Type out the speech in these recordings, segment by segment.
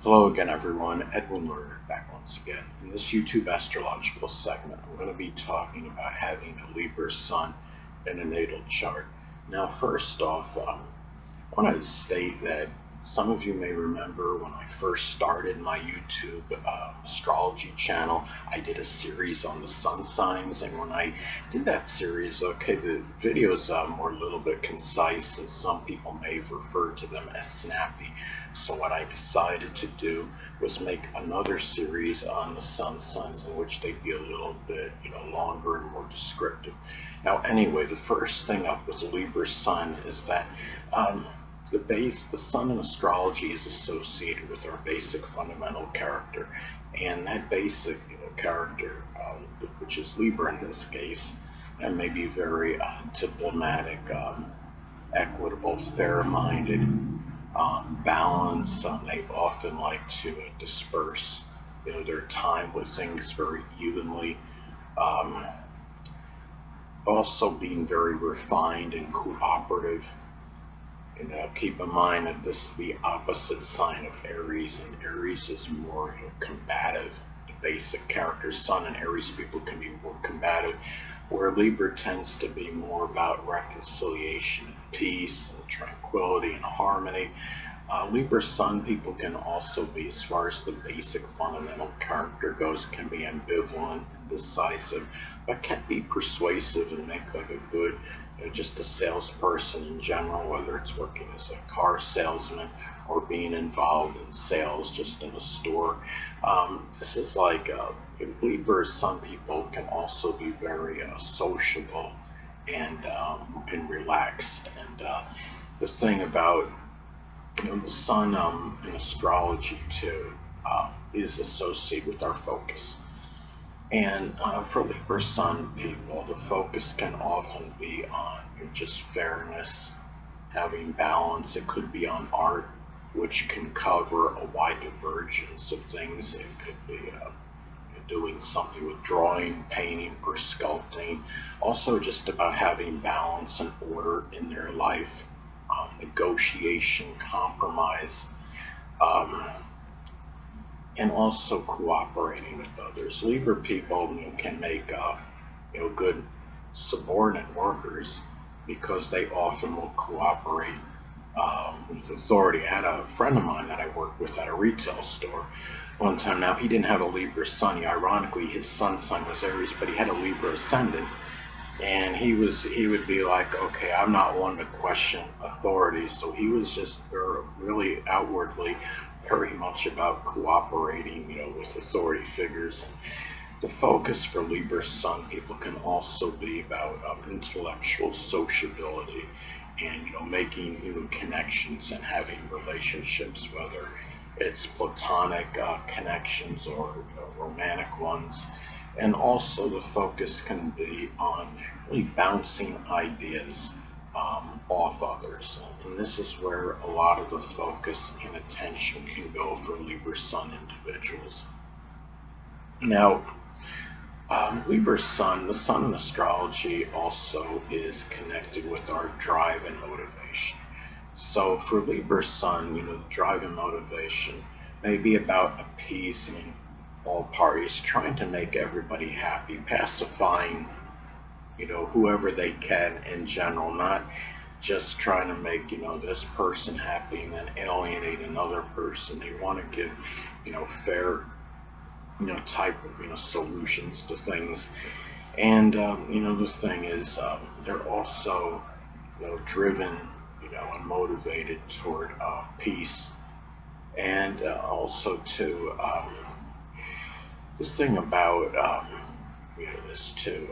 Hello again, everyone. Edwin Learnard back once again. In this YouTube astrological segment, I'm going to be talking about having a Libra Sun in a natal chart. Now, first off, I want to state that some of you may remember when I first started my YouTube astrology channel, I did a series on the sun signs, and when I did that series, the videos were a little bit concise, and some people may have referred to them as snappy. So what I decided to do was make another series on the sun signs in which they'd be a little bit, longer and more descriptive. Now, anyway, the first thing up with the Libra Sun is that um, the sun in astrology is associated with our basic fundamental character, and that basic character, which is Libra in this case, and may be very diplomatic, equitable, fair-minded, balanced. They often like to disperse, their time with things very evenly. Um, Also being very refined and cooperative. Keep in mind that this is the opposite sign of Aries, and Aries is more combative. The basic character, Sun and Aries people can be more combative, where Libra tends to be more about reconciliation and peace and tranquility and harmony. Libra Sun people can also be, as far as the basic fundamental character goes, can be ambivalent and decisive, but can be persuasive and make like a good, just a salesperson in general, whether it's working as a car salesman or being involved in sales just in a store. This is like Libra Sun people can also be very sociable and relaxed. And the thing about the sun in astrology too is associated with our focus. And for Libra Sun people, the focus can often be on just fairness, having balance. It could be on art, which can cover a wide divergence of things. It could be doing something with drawing, painting, or sculpting. Also, just about having balance and order in their life, negotiation, compromise, um, and also cooperating with others. Libra people can make good subordinate workers because they often will cooperate with authority. I had a friend of mine that I worked with at a retail store one time. Now, he didn't have a Libra Sun. Ironically, his sun sign was Aries, but he had a Libra ascendant. And he would be like, okay, I'm not one to question authority. So he was just really outwardly very much about cooperating, with authority figures. And the focus for Libra Sun people can also be about intellectual sociability and making connections and having relationships, whether it's platonic connections or romantic ones. And also the focus can be on really bouncing ideas off others. And this is where a lot of the focus and attention can go for Libra Sun individuals. Now, Libra Sun, the Sun in astrology also is connected with our drive and motivation. So for Libra Sun, the drive and motivation may be about appeasing all parties, trying to make everybody happy, pacifying, whoever they can in general, not just trying to make, this person happy and then alienate another person. They want to give, fair, type of, solutions to things. And, the thing is, they're also, driven, and motivated toward peace. And also to, the thing about this too,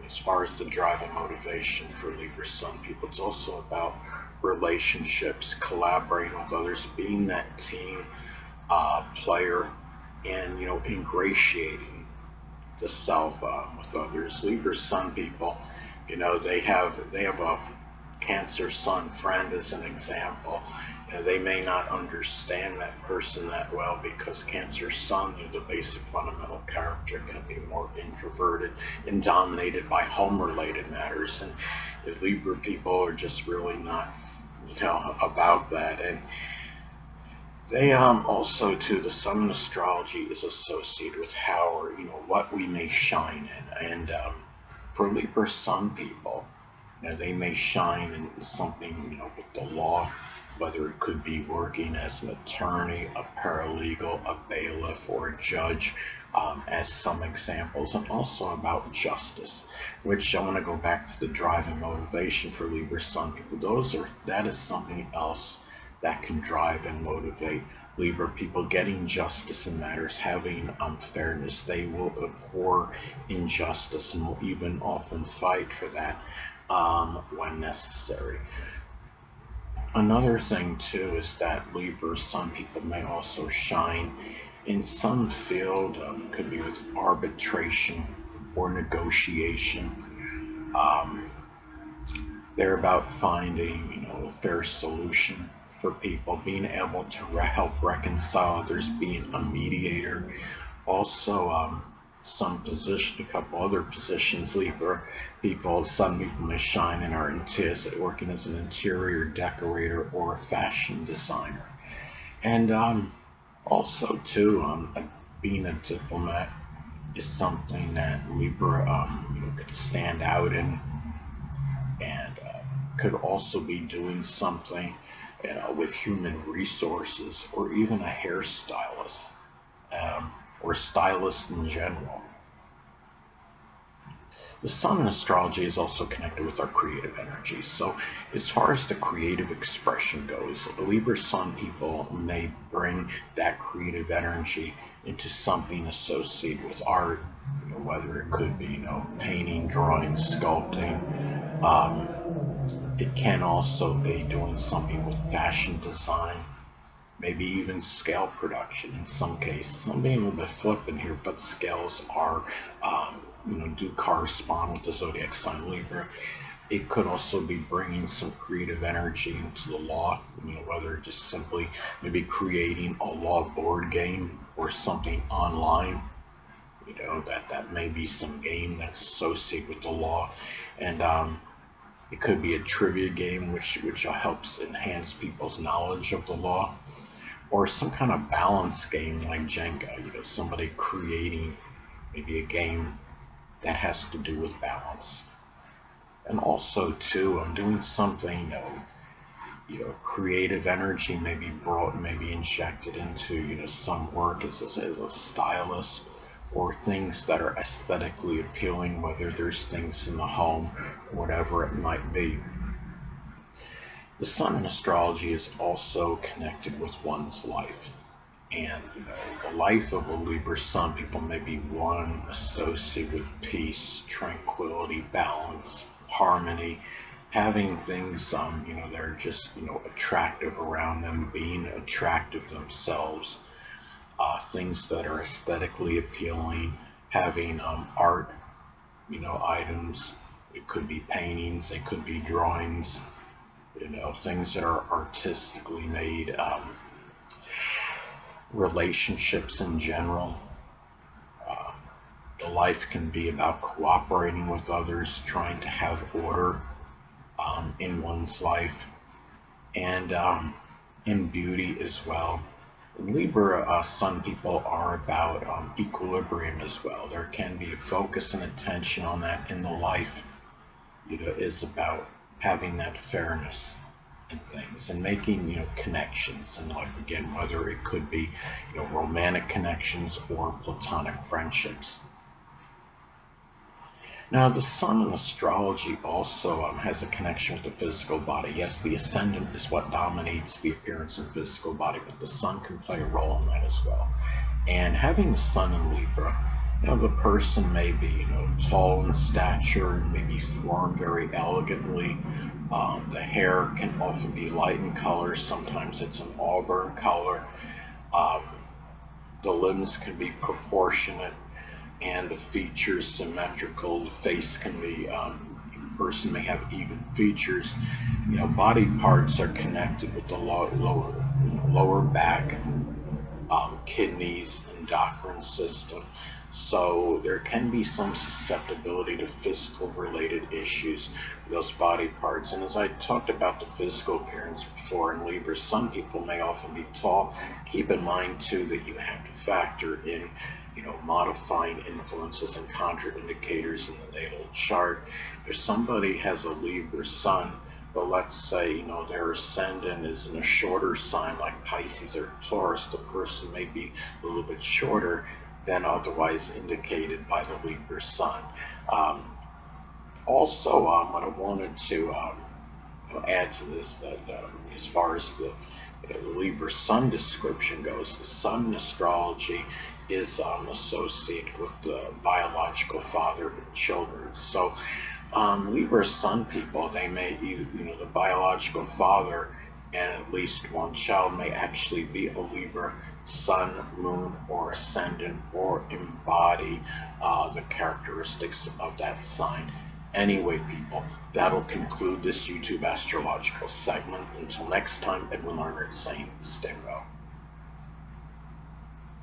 as far as the driving motivation for Libra Sun people, it's also about relationships, collaborating with others, being that team player, and ingratiating the self with others. Libra Sun people, they have a Cancer Sun friend as an example. They may not understand that person that well because Cancer Sun, the basic fundamental character, can be more introverted and dominated by home-related matters, and the Libra people are just really not, about that. And They also too, the sun in astrology is associated with how, or what we may shine in. And for Libra Sun people, they may shine in something, with the law, whether it could be working as an attorney, a paralegal, a bailiff, or a judge, as some examples, and also about justice, which I want to go back to the driving motivation for Libra Sun people. That is something else that can drive and motivate Libra people. Getting justice in matters, having fairness. They will abhor injustice and will even often fight for that when necessary. Another thing too is that Libra Sun people may also shine in some field, could be with arbitration or negotiation. They're about finding, a fair solution for people, being able to help reconcile others, being a mediator. Also, a couple other positions, Libra people, some people may shine in are working as an interior decorator or a fashion designer. And also, too, being a diplomat is something that Libra could stand out in, and could also be doing something with human resources, or even a hairstylist, or stylist in general. The sun in astrology is also connected with our creative energy. So as far as the creative expression goes, Libra Sun people may bring that creative energy into something associated with art, whether it could be, painting, drawing, sculpting. It can also be doing something with fashion design, maybe even scale production in some cases. I'm being a little bit flippant here, but scales are, do correspond with the zodiac sign Libra. It could also be bringing some creative energy into the law, whether just simply maybe creating a law board game or something online, that may be some game that's associated with the law. And it could be a trivia game which helps enhance people's knowledge of the law, or some kind of balance game like Jenga, somebody creating maybe a game that has to do with balance. And also too, I'm doing something, creative energy may be injected into, some work as a stylist, or things that are aesthetically appealing, whether there's things in the home, whatever it might be. The sun in astrology is also connected with one's life. And the life of a Libra Sun people may be one associated with peace, tranquility, balance, harmony, having things that are just attractive around them, being attractive themselves, things that are aesthetically appealing, having art, items. It could be paintings, it could be drawings, things that are artistically made. Relationships in general. The life can be about cooperating with others, trying to have order in one's life, and in beauty as well. Libra Sun people are about equilibrium as well. There can be a focus and attention on that in the life. Is about having that fairness in things, and making connections in life, again, whether it could be romantic connections or platonic friendships. Now, the sun in astrology also has a connection with the physical body. Yes, the ascendant is what dominates the appearance of the physical body, but the sun can play a role in that as well. And having the sun in Libra, the person may be tall in stature, maybe formed very elegantly. The hair can often be light in color. Sometimes it's an auburn color. The limbs can be proportionate, and the features symmetrical. The face can be, person may have even features. Body parts are connected with the lower back, kidneys, endocrine system. So there can be some susceptibility to physical related issues with those body parts. And as I talked about the physical appearance before, in Libra, some people may often be tall. Keep in mind too that you have to factor in, modifying influences and contraindicators in the natal chart. If somebody has a Libra Sun, but let's say, their ascendant is in a shorter sign like Pisces or Taurus, the person may be a little bit shorter than otherwise indicated by the Libra Sun. Also, what I wanted to add to this, that as far as the Libra Sun description goes, the Sun in astrology is associated with the biological father of children. So Libra Sun people, they may, the biological father and at least one child may actually be a Libra Sun, Moon, or Ascendant, or embody the characteristics of that sign. Anyway, people, that'll conclude this YouTube astrological segment. Until next time, Edwin Learnard saying, stay well.